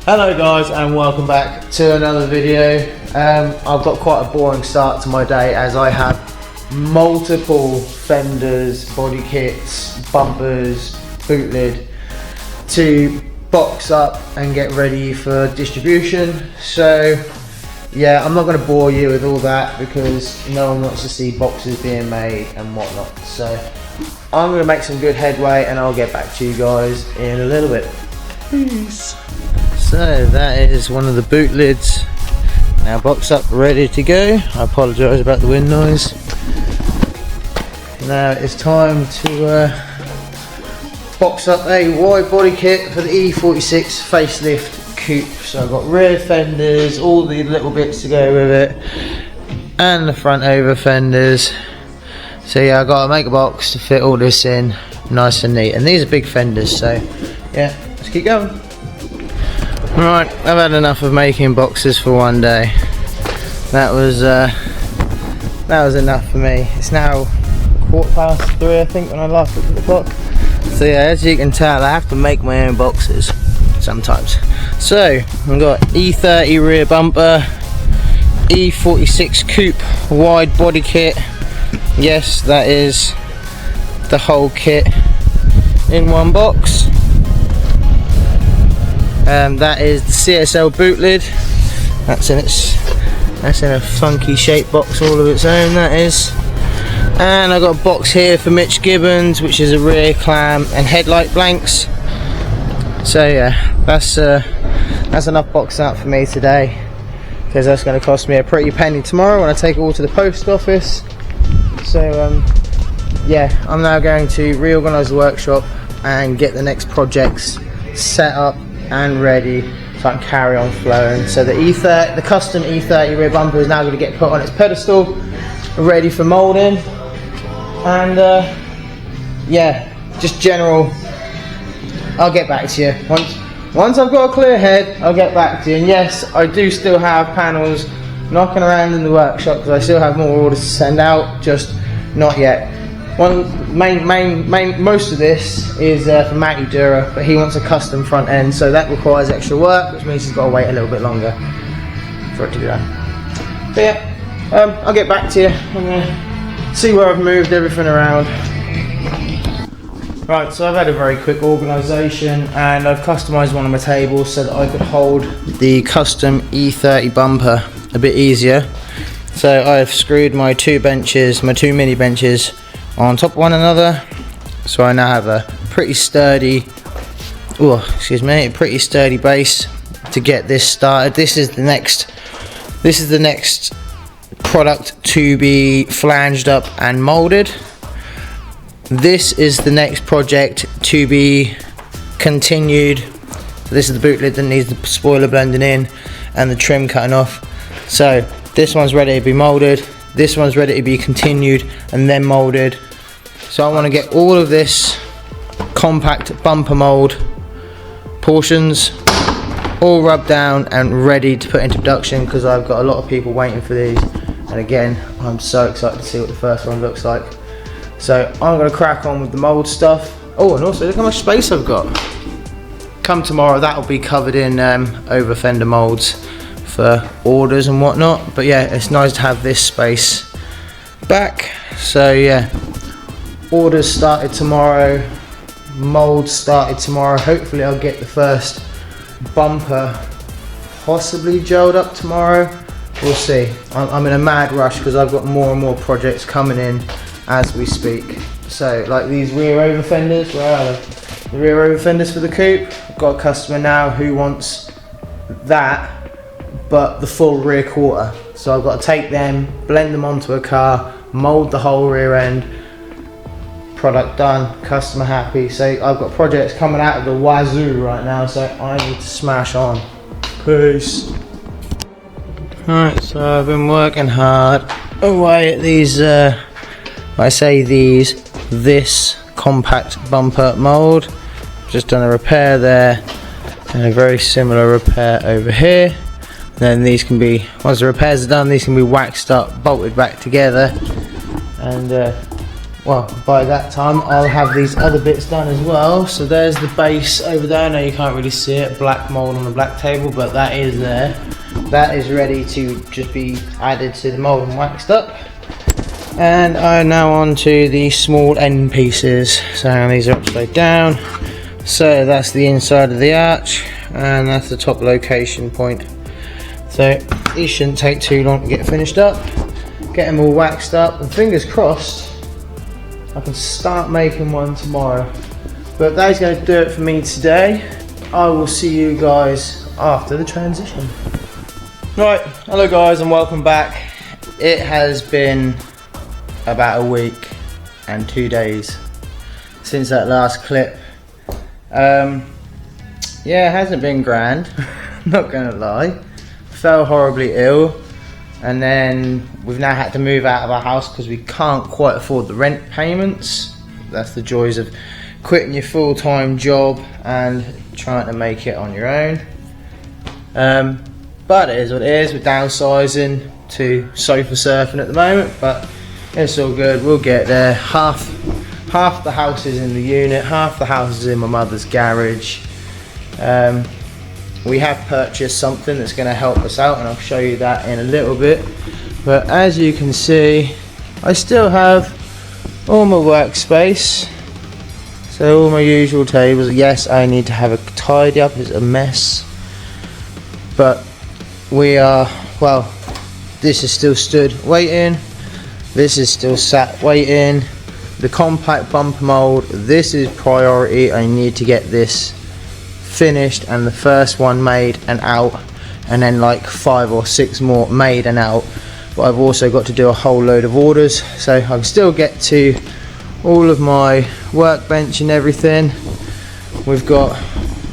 Hello guys and welcome back to another video. I've got quite a boring start to my day as I have multiple fenders, body kits, bumpers, boot lid to box up and get ready for distribution. So yeah, I'm not going to bore you with all that because no one wants to see boxes being made and whatnot. So I'm going to make some good headway and I'll get back to you guys in a little bit. Peace. So that is one of the boot lids now boxed up, ready to go. I apologise about the wind noise. Now it's time to box up a wide body kit for the E46 facelift coupe. So I've got rear fenders, all the little bits to go with it, and the front over fenders. So yeah, I've got to make a box to fit all this in nice and neat, and these are big fenders, so yeah, let's keep going. Right, I've had enough of making boxes for one day. That was enough for me. It's now 3:15 I think when I last looked at the clock. So yeah, as you can tell, I have to make my own boxes sometimes. So I've got E30 rear bumper, E46 coupe wide body kit. Yes, that is the whole kit in one box. That is the CSL boot lid. That's in a funky shape box all of its own, that is. And I've got a box here for Mitch Gibbons, which is a rear clam and headlight blanks. So yeah, that's enough boxing out for me today, because that's going to cost me a pretty penny tomorrow when I take it all to the post office. So yeah, I'm now going to reorganise the workshop and get the next projects set up and ready so I can carry on flowing. So the custom E30 rear bumper is now going to get put on its pedestal, ready for moulding, and yeah, just general. I'll get back to you once I've got a clear head. I'll get back to you. And yes, I do still have panels knocking around in the workshop because I still have more orders to send out, just not yet. Most of this is for Matty Dura, but he wants a custom front end, so that requires extra work, which means he's got to wait a little bit longer for it to be done. But yeah, I'll get back to you and see where I've moved everything around. Right, so I've had a very quick organisation and I've customised one of my tables so that I could hold the custom E30 bumper a bit easier. So I've screwed my two mini benches on top of one another, so I now have a pretty sturdy base to get this started. This is the next product to be flanged up and molded. This is the next project to be continued. So this is the boot lid that needs the spoiler blending in and the trim cutting off. So this one's ready to be molded, this one's ready to be continued and then molded. So I want to get all of this compact bumper mold portions all rubbed down and ready to put into production, because I've got a lot of people waiting for these, and again I'm so excited to see what the first one looks like. So I'm going to crack on with the mold stuff. Oh, and also look how much space I've got. Come tomorrow that'll be covered in over fender molds for orders and whatnot, but yeah, it's nice to have this space back. So yeah, orders started tomorrow, molds started tomorrow. Hopefully I'll get the first bumper possibly gelled up tomorrow. We'll see. I'm in a mad rush because I've got more and more projects coming in as we speak. So like these rear over fenders, where are they? The rear over fenders for the coupe. I've got a customer now who wants that, but the full rear quarter. So I've got to take them, blend them onto a car, mold the whole rear end. Product done, customer happy. So I've got projects coming out of the wazoo right now, so I need to smash on. Peace. Alright, so I've been working hard away at these, this compact bumper mold. Just done a repair there and a very similar repair over here. Then these can be, once the repairs are done, these can be waxed up, bolted back together, and well, by that time I'll have these other bits done as well. So there's the base over there. Now you can't really see it, black mold on the black table, but that is there. That is ready to just be added to the mold and waxed up. And I'm now on to the small end pieces. So these are upside down. So that's the inside of the arch, and that's the top location point. So these shouldn't take too long to get finished up. Get them all waxed up, and fingers crossed I can start making one tomorrow. But that is going to do it for me today. I will see you guys after the transition. Right, hello guys and welcome back. It has been about a week and 2 days since that last clip. Yeah, it hasn't been grand, not gonna lie. Fell horribly ill, and then we've now had to move out of our house because we can't quite afford the rent payments. That's the joys of quitting your full-time job and trying to make it on your own. But it is what it is. We're downsizing to sofa surfing at the moment, but it's all good. We'll get there. Half the house is in the unit, half the house is in my mother's garage. We have purchased something that's going to help us out, and I'll show you that in a little bit. But as you can see, I still have all my workspace, so all my usual tables. Yes, I need to have a tidy up, it's a mess, but we are, well, this is still stood waiting, this is still sat waiting. The compact bumper mold, this is priority. I need to get this finished and the first one made and out, and then like 5 or 6 more made and out. But I've also got to do a whole load of orders, so I can still get to all of my workbench and everything. We've got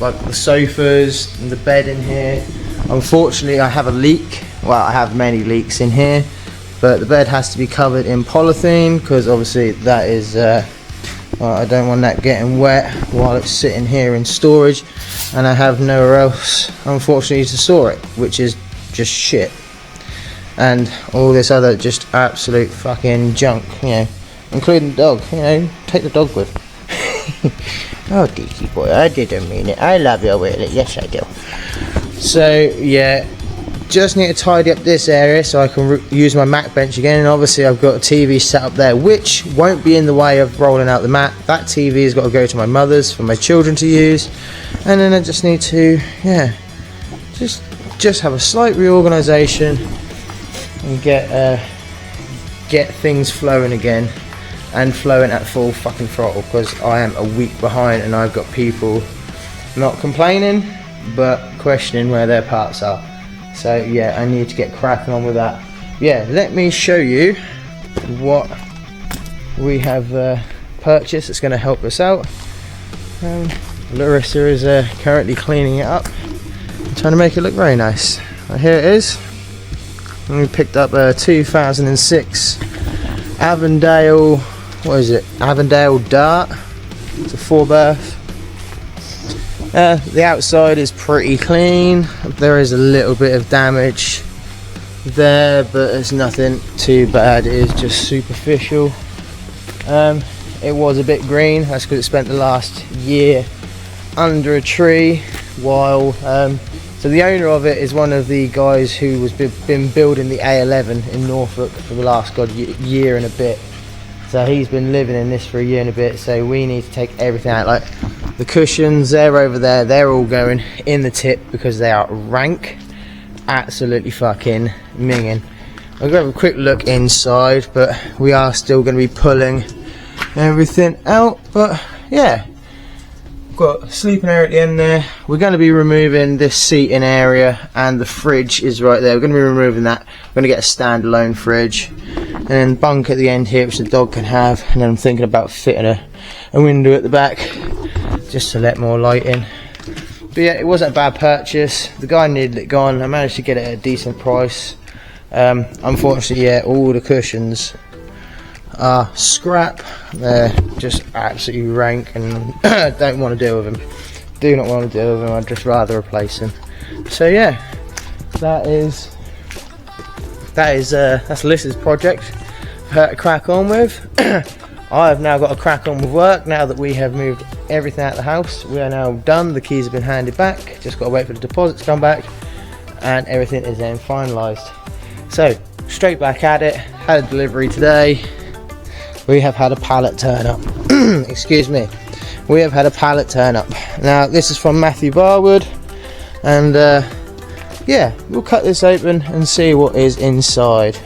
like the sofas and the bed in here. Unfortunately I have a leak. Well, I have many leaks in here, but the bed has to be covered in polythene because obviously that is I don't want that getting wet while it's sitting here in storage, and I have nowhere else unfortunately to store it, which is just shit. And all this other just absolute fucking junk, you know, including the dog, you know, take the dog with. Oh Deaky boy, I didn't mean it. I love you, Willie. Yes I do. So yeah, just need to tidy up this area so I can use my mat bench again. And obviously I've got a TV set up there which won't be in the way of rolling out the mat. That TV has got to go to my mother's for my children to use, and then I just need to, yeah, just have a slight reorganisation and get things flowing again, and flowing at full fucking throttle, because I am a week behind and I've got people not complaining but questioning where their parts are. So yeah, I need to get cracking on with that. Yeah, let me show you what we have purchased that's going to help us out. Larissa is currently cleaning it up, trying to make it look very nice. Here it is. And we picked up a 2006 Avondale, what is it? Avondale Dart. It's a 4-berth. The outside is pretty clean. There is a little bit of damage there, but it's nothing too bad. It is just superficial. It was a bit green. That's because it spent the last year under a tree while so the owner of it is one of the guys who was been building the A11 in Norfolk for the last year and a bit. So he's been living in this for a year and a bit, so we need to take everything out. Like the cushions, they're over there, they're all going in the tip because they are rank, absolutely fucking minging. I'm going to have a quick look inside, but we are still going to be pulling everything out. But yeah, got a sleeping area at the end there. We're going to be removing this seating area, and the fridge is right there. We're going to be removing that. We're going to get a standalone fridge, and then bunk at the end here which the dog can have, and then I'm thinking about fitting a window at the back just to let more light in. But yeah, it wasn't a bad purchase. The guy needed it gone. I managed to get it at a decent price. Unfortunately, yeah, all the cushions are scrap. They're just absolutely rank, and I don't want to deal with them. Do not want to deal with them. I'd just rather replace them. So yeah, that's Alyssa's project to crack on with. I have now got to crack on with work now that we have moved everything out of the house. We are now done, the keys have been handed back, just got to wait for the deposit to come back and everything is then finalised. So straight back at it, had a delivery today. We have had a pallet turn up. Excuse me. We have had a pallet turn up. Now this is from Matthew Barwood, and yeah, we'll cut this open and see what is inside.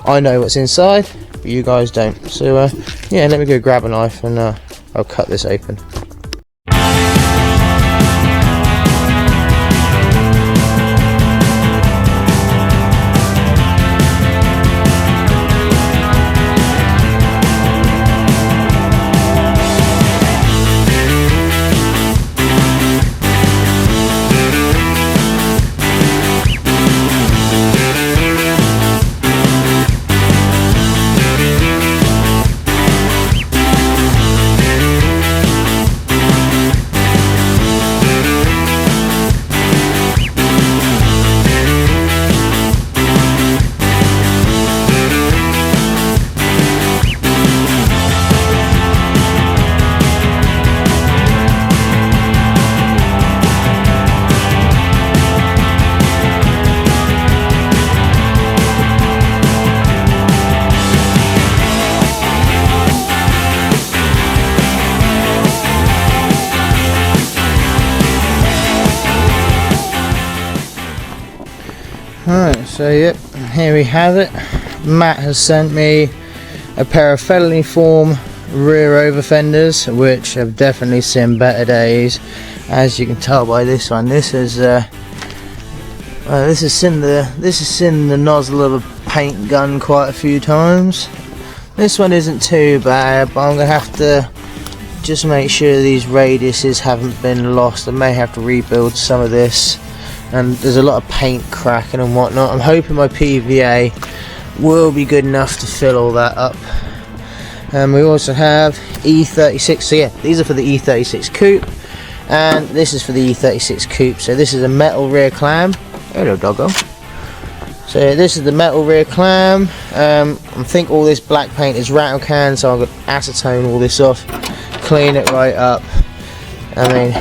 I know what's inside, but you guys don't. So yeah, let me go grab a knife and I'll cut this open. Alright, so yep, here we have it. Matt has sent me a pair of felony form rear over fenders, which have definitely seen better days. As you can tell by this one, this has seen the nozzle of a paint gun quite a few times. This one isn't too bad, but I'm gonna have to just make sure these radiuses haven't been lost. I may have to rebuild some of this. And there's a lot of paint cracking and whatnot. I'm hoping my PVA will be good enough to fill all that up. And we also have E36, so yeah, these are for the E36 coupe, and this is for the E36 coupe. So this is a metal rear clam. Hello doggo. So yeah, this is the metal rear clam. I think all this black paint is rattle can, so I'm going to acetone all this off, clean it right up. I mean,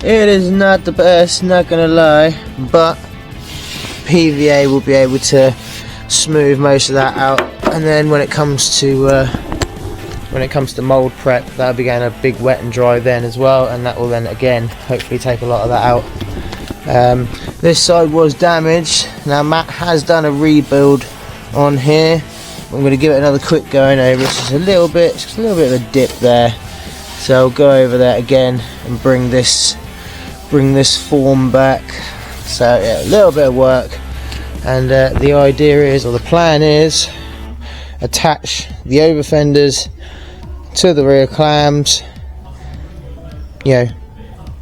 it is not the best, not gonna lie, but PVA will be able to smooth most of that out, and then when it comes to mold prep, that'll be getting a big wet and dry then as well, and that will then again hopefully take a lot of that out. This side was damaged. Now Matt has done a rebuild on here. I'm going to give it another quick going over. It's just a little bit of a dip there, so I'll go over that again and bring this form back. So yeah, a little bit of work, and the idea is, or the plan is, attach the over fenders to the rear clams, you know,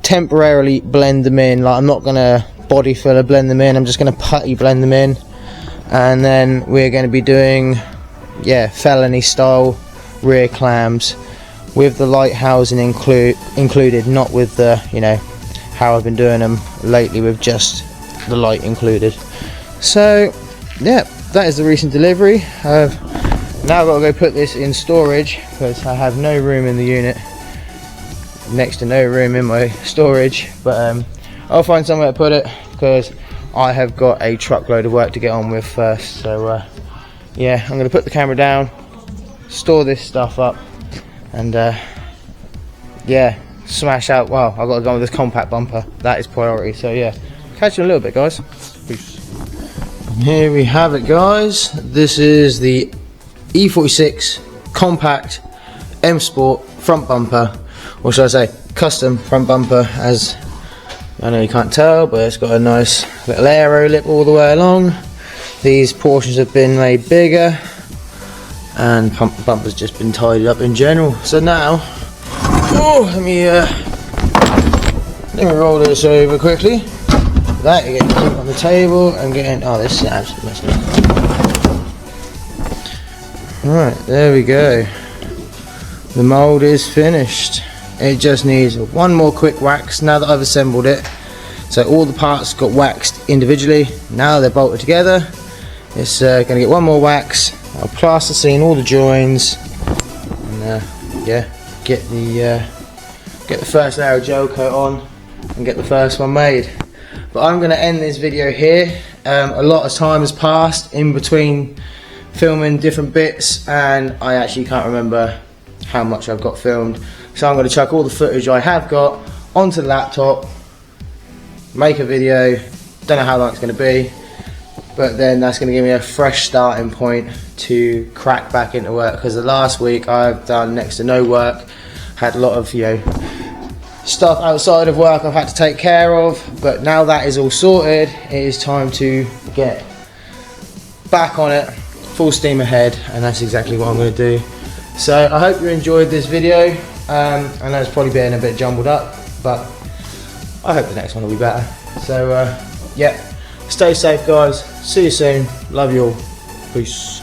temporarily blend them in. Like, I'm not gonna body filler blend them in, I'm just gonna putty blend them in, and then we're going to be doing, yeah, felony style rear clams with the light housing included, not with the, you know, how I've been doing them lately with just the light included. So yeah, that is the recent delivery. I've now got to go put this in storage because I have no room in the unit, next to no room in my storage, but I'll find somewhere to put it because I have got a truckload of work to get on with first. So yeah, I'm going to put the camera down, store this stuff up, and yeah, smash out. Well, I've got to go with this compact bumper, that is priority. So yeah, catch you in a little bit, guys. Peace. And here we have it, guys. This is the E46 compact M Sport front bumper, or should I say custom front bumper, as I know you can't tell, but it's got a nice little aero lip all the way along. These portions have been made bigger, and bumper's just been tidied up in general. So now, let me roll this over quickly. That you get on the table and getting. Oh, this is absolutely messing up. Right, there we go. The mould is finished. It just needs one more quick wax now that I've assembled it. So all the parts got waxed individually. Now they're bolted together. It's going to get one more wax. I'll plaster seam all the joins, yeah, get the first layer of gel coat on and get the first one made. But I'm going to end this video here. A lot of time has passed in between filming different bits, and I actually can't remember how much I've got filmed, so I'm going to chuck all the footage I have got onto the laptop, make a video. Don't know how long it's going to be, but then that's going to give me a fresh starting point to crack back into work, because the last week I've done next to no work, had a lot of stuff outside of work I've had to take care of, but now that is all sorted, it is time to get back on it, full steam ahead, and that's exactly what I'm going to do. So I hope you enjoyed this video. I know it's probably been a bit jumbled up, but I hope the next one will be better. So yeah, stay safe guys, see you soon, love you all, peace.